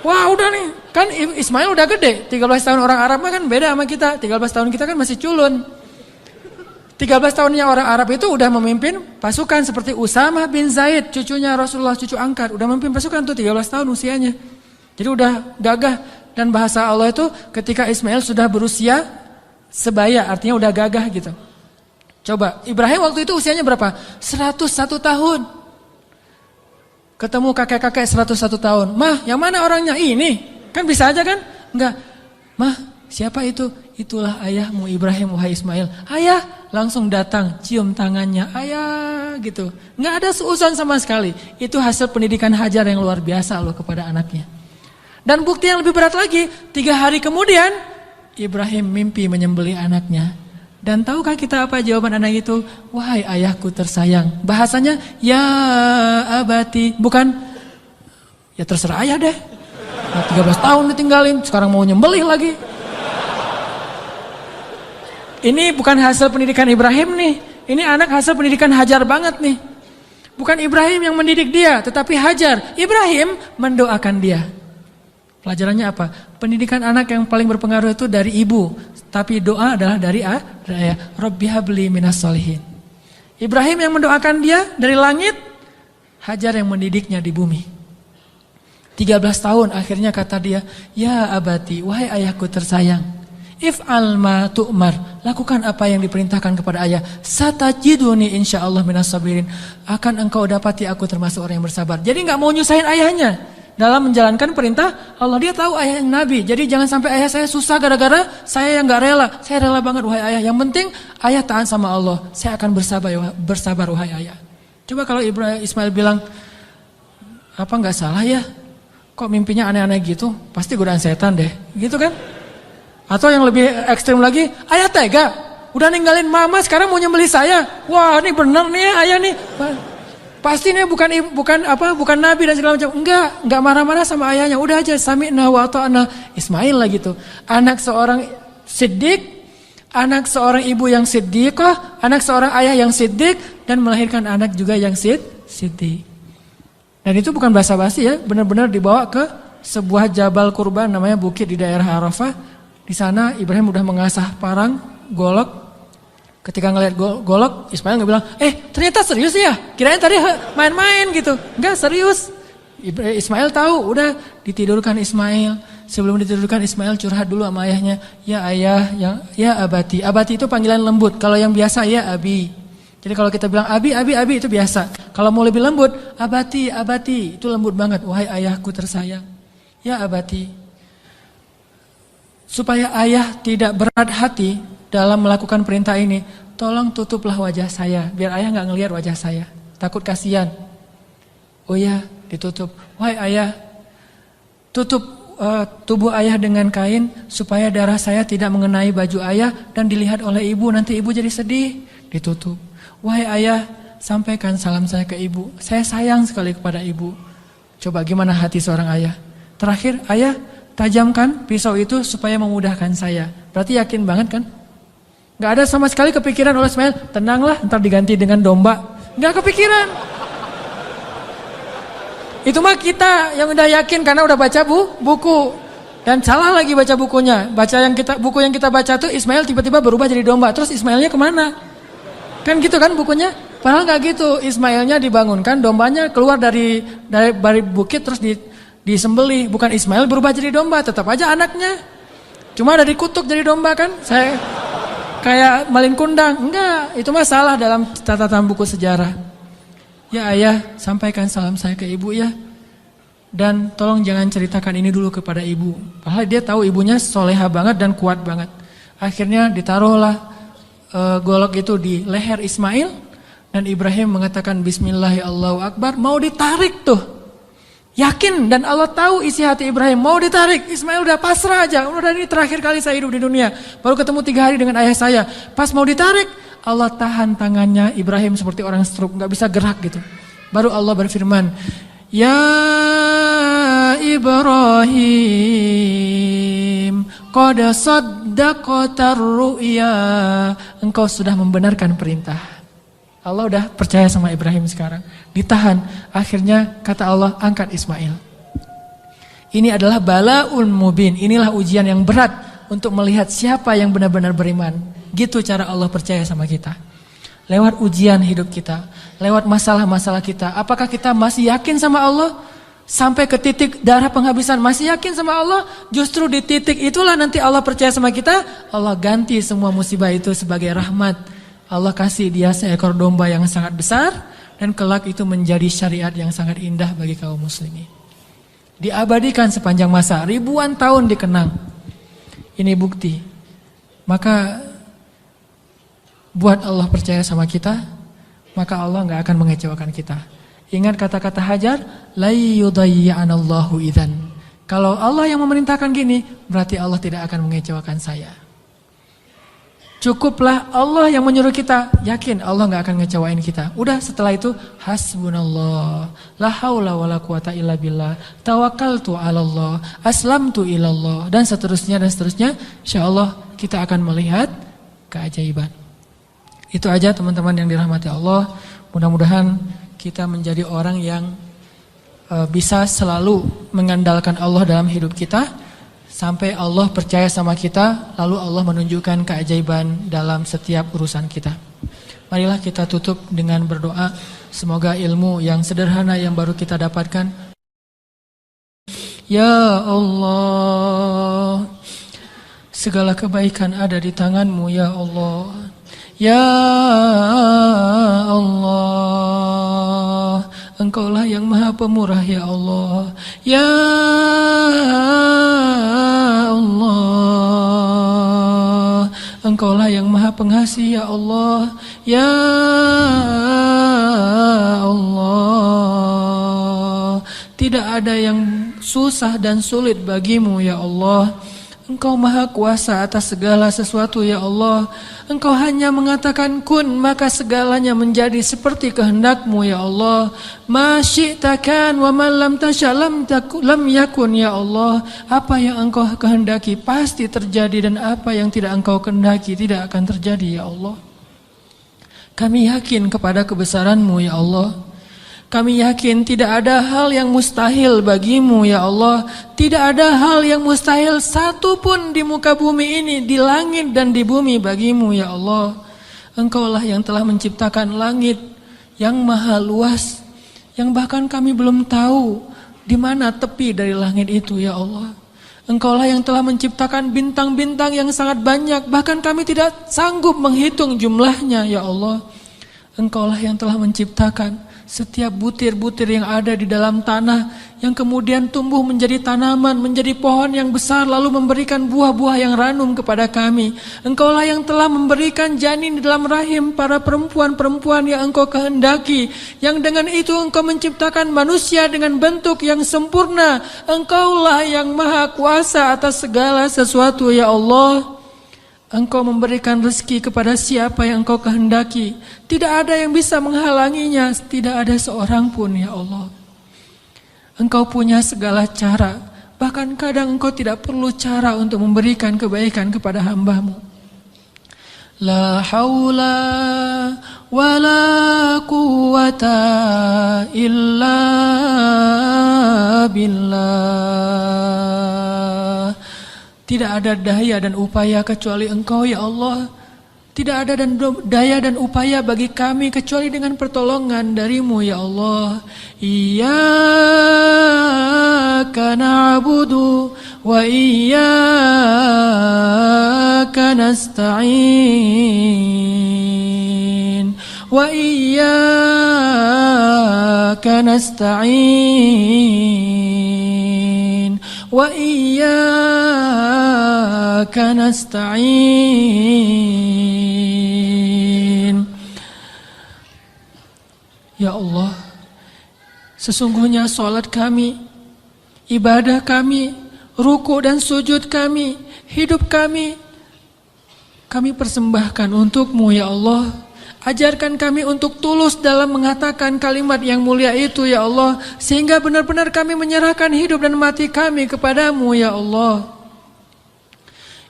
Wah udah nih, kan Ismail udah gede, 13 tahun orang Arab mah kan beda sama kita, 13 tahun kita kan masih culun. 13 tahunnya orang Arab itu udah memimpin pasukan seperti Usamah bin Zaid, cucunya Rasulullah, cucu angkat. Udah memimpin pasukan tuh 13 tahun usianya. Jadi udah gagah. Dan bahasa Allah itu ketika Ismail sudah berusia sebaya, artinya udah gagah gitu. Coba, Ibrahim waktu itu usianya berapa? 101 tahun. Ketemu kakek-kakek 101 tahun. Mah, yang mana orangnya? Ini. Kan bisa aja kan? Enggak. Mah, siapa itu? Itulah ayahmu Ibrahim, wahai Ismail. Ayah langsung datang, cium tangannya. Ayah gitu. Nggak ada seuzon sama sekali. Itu hasil pendidikan Hajar yang luar biasa loh kepada anaknya. Dan bukti yang lebih berat lagi, 3 hari kemudian Ibrahim mimpi menyembelih anaknya. Dan tahukah kita apa jawaban anak itu? Wahai ayahku tersayang. Bahasanya ya abati, bukan ya terserah ayah deh. Nah, 13 tahun ditinggalin, sekarang mau nyembelih lagi. Ini bukan hasil pendidikan Ibrahim nih. Ini anak hasil pendidikan Hajar banget nih. Bukan Ibrahim yang mendidik dia, tetapi Hajar. Ibrahim mendoakan dia. Pelajarannya apa? Pendidikan anak yang paling berpengaruh itu dari ibu. Tapi doa adalah dari ayah. Rabbi habli minas solihin. Ibrahim yang mendoakan dia dari langit. Hajar yang mendidiknya di bumi. 13 tahun akhirnya kata dia, ya abati, wahai ayahku tersayang. If'al ma tu'mar, lakukan apa yang diperintahkan kepada ayah. Satajiduni insyaallah minas sabirin. Akan engkau dapati aku termasuk orang yang bersabar. Jadi gak mau nyusahin ayahnya dalam menjalankan perintah Allah. Dia tahu ayah yang nabi. Jadi jangan sampai ayah saya susah gara-gara saya yang gak rela. Saya rela banget wahai ayah. Yang penting ayah taat sama Allah. Saya akan bersabar wahai ayah. Coba kalau Ismail bilang, apa gak salah ya? Kok mimpinya aneh-aneh gitu? Pasti godaan setan deh. Gitu kan? Atau yang lebih ekstrim lagi, ayah tega, udah ninggalin mama sekarang mau nyembelih saya. Wah, ini benar nih ayah nih. Pasti nih bukan nabi dan segala macam. Enggak marah-marah sama ayahnya. Udah aja sami'na wa ata'na. Ismail lah gitu. Anak seorang siddiq, anak seorang ibu yang siddiqah, anak seorang ayah yang siddiq dan melahirkan anak juga yang siddiq. Dan itu bukan basa-basi ya, benar-benar dibawa ke sebuah jabal kurban namanya bukit di daerah Arafah. Di sana Ibrahim udah mengasah parang, golok. Ketika ngelihat golok, Ismail nggak bilang, ternyata serius ya? Kirain tadi main-main gitu. Enggak, serius. Ismail tahu, udah ditidurkan Ismail. Sebelum ditidurkan Ismail curhat dulu sama ayahnya. Ya ayah, ya abati. Abati itu panggilan lembut. Kalau yang biasa ya abi. Jadi kalau kita bilang abi itu biasa. Kalau mau lebih lembut, abati, itu lembut banget. Wahai ayahku tersayang. Ya abati. Supaya ayah tidak berat hati dalam melakukan perintah ini, tolong tutuplah wajah saya, biar ayah gak ngelihat wajah saya. Takut kasihan. Oh ya, ditutup. Wahai ayah, tutup tubuh ayah dengan kain, supaya darah saya tidak mengenai baju ayah dan dilihat oleh ibu, nanti ibu jadi sedih. Ditutup. Wahai ayah, sampaikan salam saya ke ibu. Saya sayang sekali kepada ibu. Coba gimana hati seorang ayah? Terakhir, ayah, tajamkan pisau itu supaya memudahkan saya. Berarti yakin banget kan? Gak ada sama sekali kepikiran oleh Ismail, tenanglah ntar diganti dengan domba. Gak kepikiran. Itu mah kita yang udah yakin karena udah baca buku. Dan salah lagi baca bukunya. Buku yang kita baca tuh Ismail tiba-tiba berubah jadi domba. Terus Ismailnya kemana? Kan gitu kan bukunya? Padahal gak gitu. Ismailnya dibangunkan, dombanya keluar dari bukit terus disembelih. Bukan Ismail berubah jadi domba, tetap aja anaknya. Cuma ada dikutuk jadi domba kan. Saya kayak malin kundang. Enggak, itu mah salah dalam catatan buku sejarah. Ya ayah, sampaikan salam saya ke ibu ya. Dan tolong jangan ceritakan ini dulu kepada ibu. Padahal dia tahu ibunya soleha banget dan kuat banget. Akhirnya ditaruhlah golok itu di leher Ismail. Dan Ibrahim mengatakan Bismillahirrahmanirrahim, Allahu Akbar. Mau ditarik tuh. Yakin dan Allah tahu isi hati Ibrahim. Mau ditarik, Ismail udah pasrah aja. Udah ini terakhir kali saya hidup di dunia. Baru ketemu 3 hari dengan ayah saya. Pas mau ditarik, Allah tahan tangannya Ibrahim seperti orang stroke, gak bisa gerak gitu. Baru Allah berfirman, Ya Ibrahim, qad saddaqtar ru'ya. Engkau sudah membenarkan perintah. Allah udah percaya sama Ibrahim sekarang. Ditahan. Akhirnya kata Allah, angkat Ismail. Ini adalah balaun mubin. Inilah ujian yang berat untuk melihat siapa yang benar-benar beriman. Gitu cara Allah percaya sama kita. Lewat ujian hidup kita, lewat masalah-masalah kita. Apakah kita masih yakin sama Allah? Sampai ke titik darah penghabisan masih yakin sama Allah? Justru di titik itulah nanti Allah percaya sama kita. Allah ganti semua musibah itu sebagai rahmat. Allah kasih dia seekor domba yang sangat besar. Dan kelak itu menjadi syariat yang sangat indah bagi kaum muslimin. Diabadikan sepanjang masa, ribuan tahun dikenang. Ini bukti. Maka buat Allah percaya sama kita, maka Allah gak akan mengecewakan kita. Ingat kata-kata Hajar, la yudayyi'anallahu idzan. Kalau Allah yang memerintahkan gini, berarti Allah tidak akan mengecewakan saya. Cukuplah Allah yang menyuruh kita, yakin Allah gak akan ngecewain kita. Udah setelah itu, hasbunallah, la haula wala quwata illa billah, tawakkaltu 'alallah, aslamtu ilallah, dan seterusnya. Insyaallah kita akan melihat keajaiban. Itu aja teman-teman yang dirahmati Allah. Mudah-mudahan kita menjadi orang yang bisa selalu mengandalkan Allah dalam hidup kita. Sampai Allah percaya sama kita, lalu Allah menunjukkan keajaiban dalam setiap urusan kita. Marilah kita tutup dengan berdoa. Semoga ilmu yang sederhana yang baru kita dapatkan. Ya Allah, segala kebaikan ada di tangan-Mu ya Allah. Ya Allah, Engkaulah yang maha pemurah ya Allah. Ya Allah, Engkaulah yang maha pengasih ya Allah. Ya Allah, tidak ada yang susah dan sulit bagimu ya Allah. Engkau maha kuasa atas segala sesuatu ya Allah. Engkau hanya mengatakan kun, maka segalanya menjadi seperti kehendak-Mu ya Allah. Ma syi'ta kan wa ma lam tasya lam yakun ya Allah. Apa yang Engkau kehendaki pasti terjadi, dan apa yang tidak Engkau kehendaki tidak akan terjadi ya Allah. Kami yakin kepada kebesaran-Mu ya Allah. Kami yakin tidak ada hal yang mustahil bagimu ya Allah. Tidak ada hal yang mustahil satupun di muka bumi ini, di langit dan di bumi bagimu ya Allah. Engkaulah yang telah menciptakan langit yang maha luas, yang bahkan kami belum tahu di mana tepi dari langit itu ya Allah. Engkaulah yang telah menciptakan bintang-bintang yang sangat banyak, bahkan kami tidak sanggup menghitung jumlahnya ya Allah. Engkaulah yang telah menciptakan setiap butir-butir yang ada di dalam tanah, yang kemudian tumbuh menjadi tanaman, menjadi pohon yang besar, lalu memberikan buah-buah yang ranum kepada kami. Engkaulah yang telah memberikan janin di dalam rahim para perempuan-perempuan yang Engkau kehendaki, yang dengan itu Engkau menciptakan manusia dengan bentuk yang sempurna. Engkaulah yang maha kuasa atas segala sesuatu ya Allah. Engkau memberikan rezeki kepada siapa yang Engkau kehendaki. Tidak ada yang bisa menghalanginya. Tidak ada seorang pun ya Allah. Engkau punya segala cara. Bahkan kadang Engkau tidak perlu cara untuk memberikan kebaikan kepada hamba-Mu. La haula wa la quwata illa billah. Tidak ada daya dan upaya kecuali Engkau ya Allah. Tidak ada daya dan upaya bagi kami kecuali dengan pertolongan dari-Mu ya Allah. Iyyaka na'budu wa iyyaka nasta'in. Wa iyyaka nasta'in. Wa iyyaka nasta'in. Ya Allah, sesungguhnya salat kami, ibadah kami, ruku dan sujud kami, hidup kami persembahkan untuk-Mu ya Allah. Ajarkan kami untuk tulus dalam mengatakan kalimat yang mulia itu ya Allah, sehingga benar-benar kami menyerahkan hidup dan mati kami kepadamu ya Allah.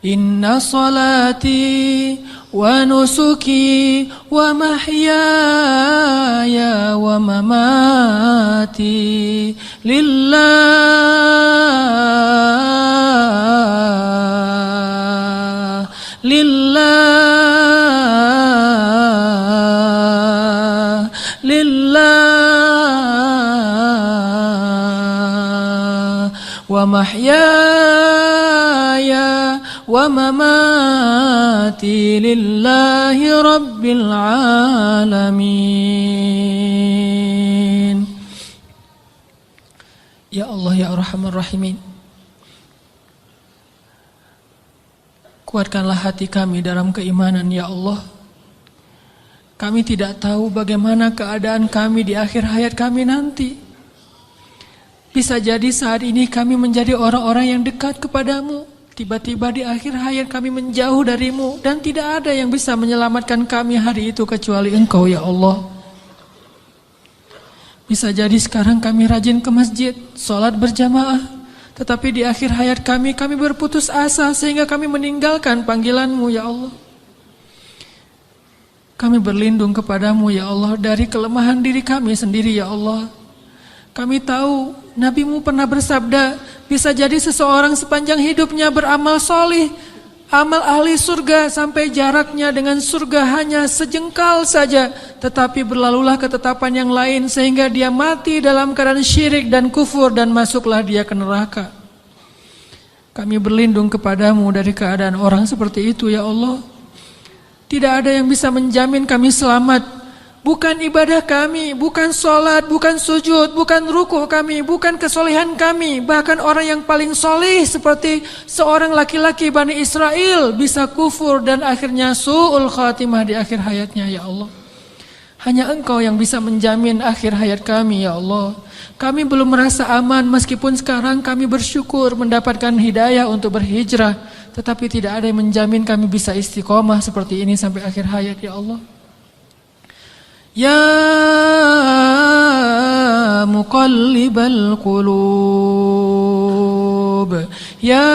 Inna salati wa nusuki wa mahyaya wa mamati lillah wa mahyaya wa mamati lillahi rabbil alamin. Ya Allah ya Arhamar Rahimin, kuatkanlah hati kami dalam keimanan ya Allah. Kami tidak tahu bagaimana keadaan kami di akhir hayat kami nanti. Bisa jadi saat ini kami menjadi orang-orang yang dekat kepadamu. Tiba-tiba di akhir hayat kami menjauh darimu. Dan tidak ada yang bisa menyelamatkan kami hari itu kecuali Engkau ya Allah. Bisa jadi sekarang kami rajin ke masjid, sholat berjamaah. Tetapi di akhir hayat kami berputus asa sehingga kami meninggalkan panggilanmu ya Allah. Kami berlindung kepadamu ya Allah dari kelemahan diri kami sendiri ya Allah. Kami tahu Nabi-Mu pernah bersabda, bisa jadi seseorang sepanjang hidupnya beramal solih, amal ahli surga sampai jaraknya dengan surga hanya sejengkal saja, tetapi berlalulah ketetapan yang lain sehingga dia mati dalam keadaan syirik dan kufur dan masuklah dia ke neraka. Kami berlindung kepadamu dari keadaan orang seperti itu ya Allah. Tidak ada yang bisa menjamin kami selamat. Bukan ibadah kami, bukan sholat, bukan sujud, bukan ruku kami, bukan kesolehan kami. Bahkan orang yang paling soleh seperti seorang laki-laki Bani Israel bisa kufur dan akhirnya su'ul khatimah di akhir hayatnya ya Allah. Hanya Engkau yang bisa menjamin akhir hayat kami ya Allah. Kami belum merasa aman meskipun sekarang kami bersyukur mendapatkan hidayah untuk berhijrah. Tetapi tidak ada yang menjamin kami bisa istiqomah seperti ini sampai akhir hayat ya Allah. Ya muqallibal qulub, ya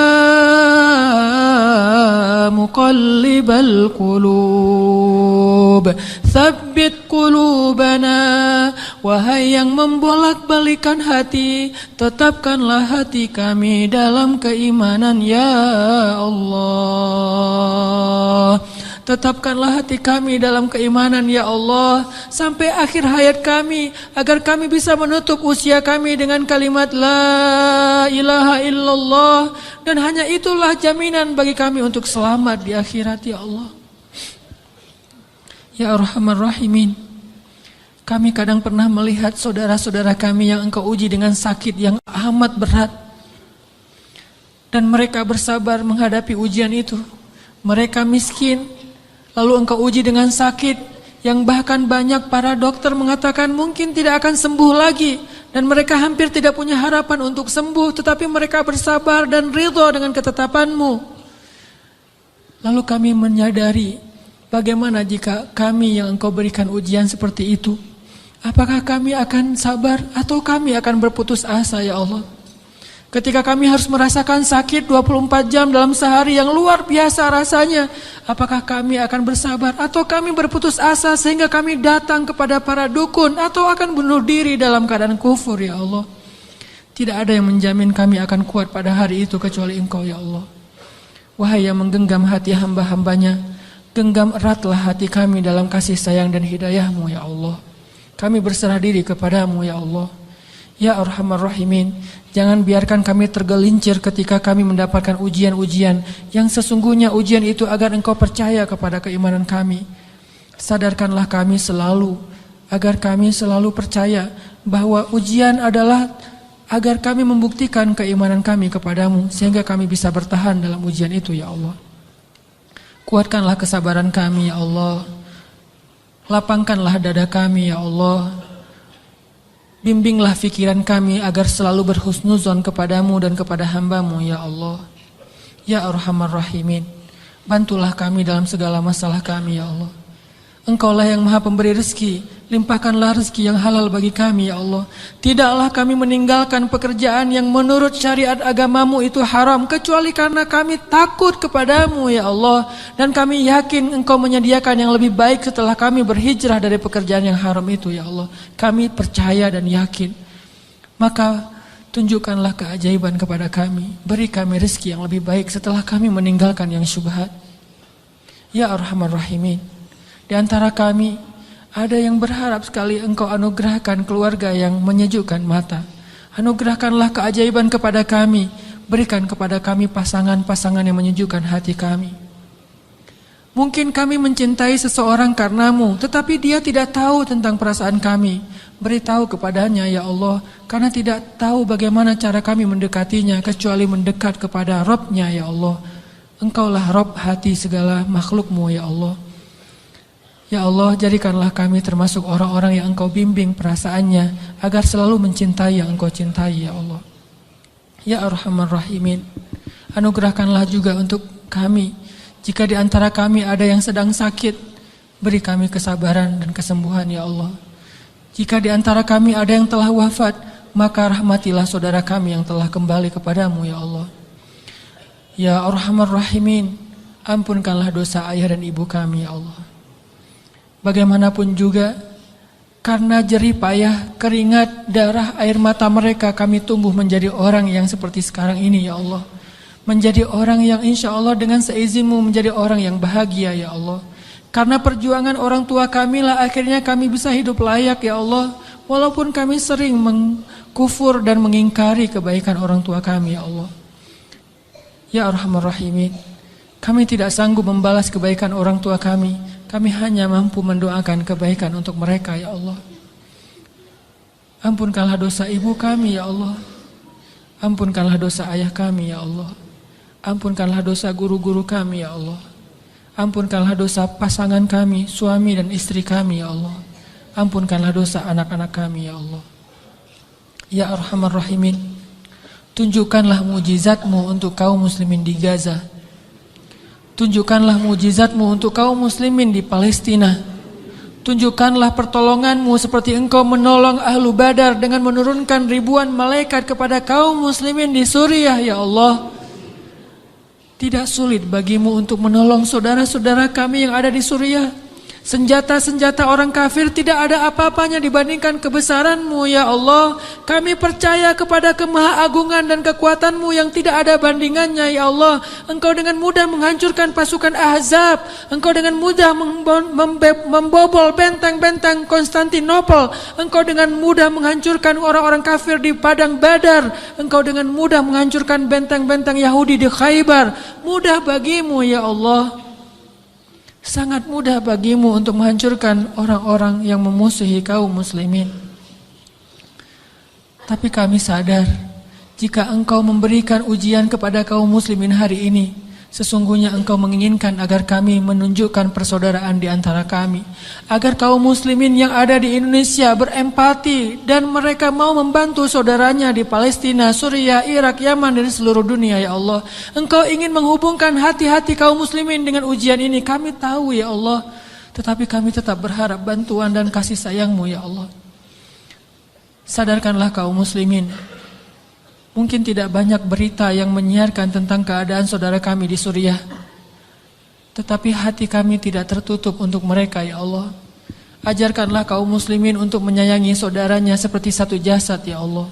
muqallibal qulub, tsabbit qulubana. Wahai yang membolak-balikan hati, tetapkanlah hati kami dalam keimanan ya Allah. Tetapkanlah hati kami dalam keimanan ya Allah sampai akhir hayat kami, agar kami bisa menutup usia kami dengan kalimat la ilaha illallah, dan hanya itulah jaminan bagi kami untuk selamat di akhirat ya Allah. Ya Arhamar Rahimin, kami kadang pernah melihat saudara-saudara kami yang Engkau uji dengan sakit yang amat berat, dan mereka bersabar menghadapi ujian itu. Mereka miskin, lalu Engkau uji dengan sakit yang bahkan banyak para dokter mengatakan mungkin tidak akan sembuh lagi, dan mereka hampir tidak punya harapan untuk sembuh, tetapi mereka bersabar dan ridho dengan ketetapan-Mu. Lalu kami menyadari, bagaimana jika kami yang Engkau berikan ujian seperti itu? Apakah kami akan sabar atau kami akan berputus asa ya Allah? Ketika kami harus merasakan sakit 24 jam dalam sehari yang luar biasa rasanya, apakah kami akan bersabar atau kami berputus asa sehingga kami datang kepada para dukun atau akan bunuh diri dalam keadaan kufur ya Allah? Tidak ada yang menjamin kami akan kuat pada hari itu kecuali Engkau ya Allah. Wahai yang menggenggam hati hamba-hambanya, genggam eratlah hati kami dalam kasih sayang dan hidayah-Mu ya Allah. Kami berserah diri kepadamu ya Allah. Ya Arhamar Rahimin, jangan biarkan kami tergelincir ketika kami mendapatkan ujian-ujian yang sesungguhnya ujian itu agar Engkau percaya kepada keimanan kami. Sadarkanlah kami selalu, agar kami selalu percaya bahwa ujian adalah agar kami membuktikan keimanan kami kepadamu, sehingga kami bisa bertahan dalam ujian itu ya Allah. Kuatkanlah kesabaran kami ya Allah. Lapangkanlah dada kami ya Allah. Bimbinglah fikiran kami agar selalu berhusnuzon kepadamu dan kepada hamba-Mu ya Allah. Ya Arhamar Rahimin, bantulah kami dalam segala masalah kami ya Allah. Engkaulah yang maha pemberi rezeki. Limpahkanlah rezeki yang halal bagi kami, ya Allah. Tidaklah kami meninggalkan pekerjaan yang menurut syariat agamamu itu haram, kecuali karena kami takut kepadamu, ya Allah. Dan kami yakin Engkau menyediakan yang lebih baik setelah kami berhijrah dari pekerjaan yang haram itu, ya Allah. Kami percaya dan yakin. Maka tunjukkanlah keajaiban kepada kami. Beri kami rezeki yang lebih baik setelah kami meninggalkan yang syubhat. Ya Arhamar Rahimin. Di antara kami ada yang berharap sekali Engkau anugerahkan keluarga yang menyejukkan mata. Anugerahkanlah keajaiban kepada kami. Berikan kepada kami pasangan-pasangan yang menyejukkan hati kami. Mungkin kami mencintai seseorang karenamu, tetapi dia tidak tahu tentang perasaan kami. Beritahu kepadanya, ya Allah, karena tidak tahu bagaimana cara kami mendekatinya, kecuali mendekat kepada Rabb-Nya, ya Allah. Engkaulah Rabb hati segala makhlukmu, ya Allah. Ya Allah, jadikanlah kami termasuk orang-orang yang Engkau bimbing perasaannya, agar selalu mencintai yang Engkau cintai, ya Allah. Ya Arhamar Rahimin, anugerahkanlah juga untuk kami. Jika di antara kami ada yang sedang sakit, beri kami kesabaran dan kesembuhan, ya Allah. Jika di antara kami ada yang telah wafat, maka rahmatilah saudara kami yang telah kembali kepadamu, ya Allah. Ya Arhamar Rahimin, ampunkanlah dosa ayah dan ibu kami, ya Allah. Bagaimanapun juga, karena jerih payah, keringat, darah, air mata mereka, kami tumbuh menjadi orang yang seperti sekarang ini, ya Allah. Menjadi orang yang insya Allah dengan seizinmu menjadi orang yang bahagia, ya Allah. Karena perjuangan orang tua kami lah akhirnya kami bisa hidup layak, ya Allah. Walaupun kami sering mengkufur dan mengingkari kebaikan orang tua kami, ya Allah. Ya Arhamar Rahimin, kami tidak sanggup membalas kebaikan orang tua kami. Kami hanya mampu mendoakan kebaikan untuk mereka, ya Allah. Ampunkanlah dosa ibu kami, ya Allah. Ampunkanlah dosa ayah kami, ya Allah. Ampunkanlah dosa guru-guru kami, ya Allah. Ampunkanlah dosa pasangan kami, suami dan istri kami, ya Allah. Ampunkanlah dosa anak-anak kami, ya Allah. Ya Arhamar Rahimin, tunjukkanlah mujizat-Mu untuk kaum muslimin di Gaza. Tunjukkanlah mujizat-Mu untuk kaum muslimin di Palestina. Tunjukkanlah pertolongan-Mu seperti Engkau menolong Ahlu Badar dengan menurunkan ribuan malaikat kepada kaum muslimin di Suriah, ya Allah. Tidak sulit bagimu untuk menolong saudara-saudara kami yang ada di Suriah. Senjata-senjata orang kafir tidak ada apa-apanya dibandingkan kebesaran-Mu, ya Allah. Kami percaya kepada kemahaagungan dan kekuatan-Mu yang tidak ada bandingannya, ya Allah. Engkau dengan mudah menghancurkan pasukan Ahzab. Engkau dengan mudah membobol benteng-benteng Konstantinopel. Engkau dengan mudah menghancurkan orang-orang kafir di padang Badar. Engkau dengan mudah menghancurkan benteng-benteng Yahudi di Khaybar. Mudah bagimu, ya Allah. Sangat mudah bagimu untuk menghancurkan orang-orang yang memusuhi kaum muslimin. Tapi kami sadar, jika Engkau memberikan ujian kepada kaum muslimin hari ini, sesungguhnya Engkau menginginkan agar kami menunjukkan persaudaraan di antara kami, agar kaum muslimin yang ada di Indonesia berempati dan mereka mau membantu saudaranya di Palestina, Suriah, Irak, Yaman, dan seluruh dunia, ya Allah. Engkau ingin menghubungkan hati-hati kaum muslimin dengan ujian ini, kami tahu, ya Allah. Tetapi kami tetap berharap bantuan dan kasih sayang-Mu, ya Allah. Sadarkanlah kaum muslimin. Mungkin tidak banyak berita yang menyiarkan tentang keadaan saudara kami di Suriah. Tetapi hati kami tidak tertutup untuk mereka, ya Allah. Ajarkanlah kaum muslimin untuk menyayangi saudaranya seperti satu jasad, ya Allah.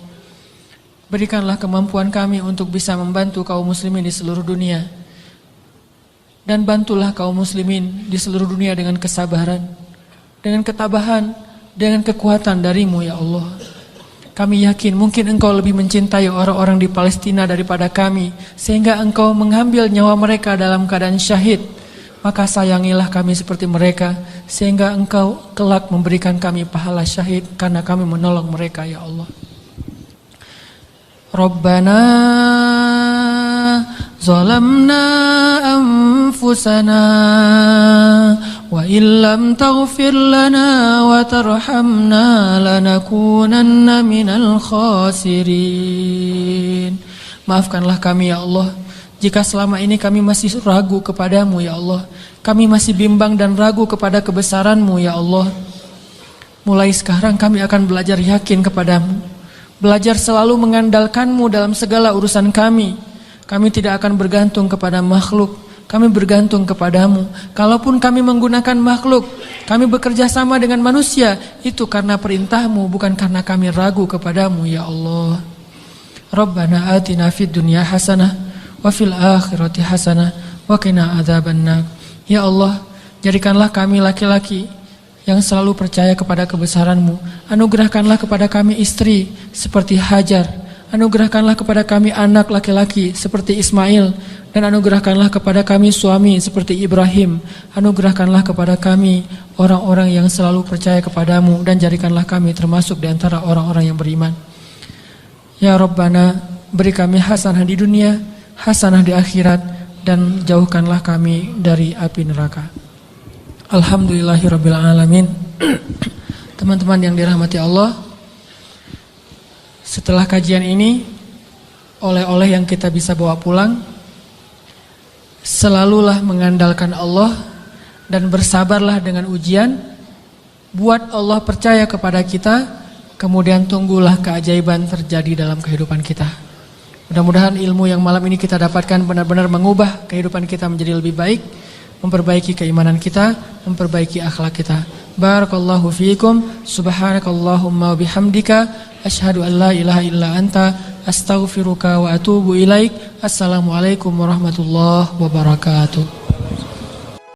Berikanlah kemampuan kami untuk bisa membantu kaum muslimin di seluruh dunia. Dan bantulah kaum muslimin di seluruh dunia dengan kesabaran, dengan ketabahan, dengan kekuatan dari-Mu, ya Allah. Kami yakin mungkin Engkau lebih mencintai orang-orang di Palestina daripada kami, sehingga Engkau mengambil nyawa mereka dalam keadaan syahid. Maka sayangilah kami seperti mereka, sehingga Engkau kelak memberikan kami pahala syahid karena kami menolong mereka, ya Allah. Rabbana zalamna anfusana wa illam taghfir lana wa tarhamna lanakunanna minal khasirin. Maafkanlah kami, ya Allah, jika selama ini kami masih ragu kepadamu, ya Allah. Kami masih bimbang dan ragu kepada kebesaran-Mu ya Allah. Mulai sekarang kami akan belajar yakin kepadamu, belajar selalu mengandalkan-Mu dalam segala urusan kami. Kami tidak akan bergantung kepada makhluk, kami bergantung kepadamu. Kalaupun kami menggunakan makhluk, kami bekerja sama dengan manusia, itu karena perintah-Mu, bukan karena kami ragu kepadamu ya Allah. Rabbana atina fid dunya hasanah wa fil akhirati hasanah wa qina adzabannar. Ya Allah, jadikanlah kami laki-laki yang selalu percaya kepada kebesaran-Mu. Anugerahkanlah kepada kami istri seperti Hajar. Anugerahkanlah kepada kami anak laki-laki seperti Ismail. Dan anugerahkanlah kepada kami suami seperti Ibrahim. Anugerahkanlah kepada kami orang-orang yang selalu percaya kepadamu. Dan jadikanlah kami termasuk di antara orang-orang yang beriman. Ya Rabbana, beri kami hasanah di dunia, hasanah di akhirat, dan jauhkanlah kami dari api neraka. Alhamdulillahirrabbilalamin. Teman-teman yang dirahmati Allah, setelah kajian ini, oleh-oleh yang kita bisa bawa pulang, selalulah mengandalkan Allah dan bersabarlah dengan ujian. Buat Allah percaya kepada kita, kemudian tunggulah keajaiban terjadi dalam kehidupan kita. Mudah-mudahan ilmu yang malam ini kita dapatkan benar-benar mengubah kehidupan kita menjadi lebih baik, memperbaiki keimanan kita, memperbaiki akhlak kita. Barakallahu fiikum, subhanakallahumma wabihamdika, asyhadu an la ilaha illa anta, astaghfiruka wa atubu ilaik. Assalamualaikum warahmatullahi wabarakatuh.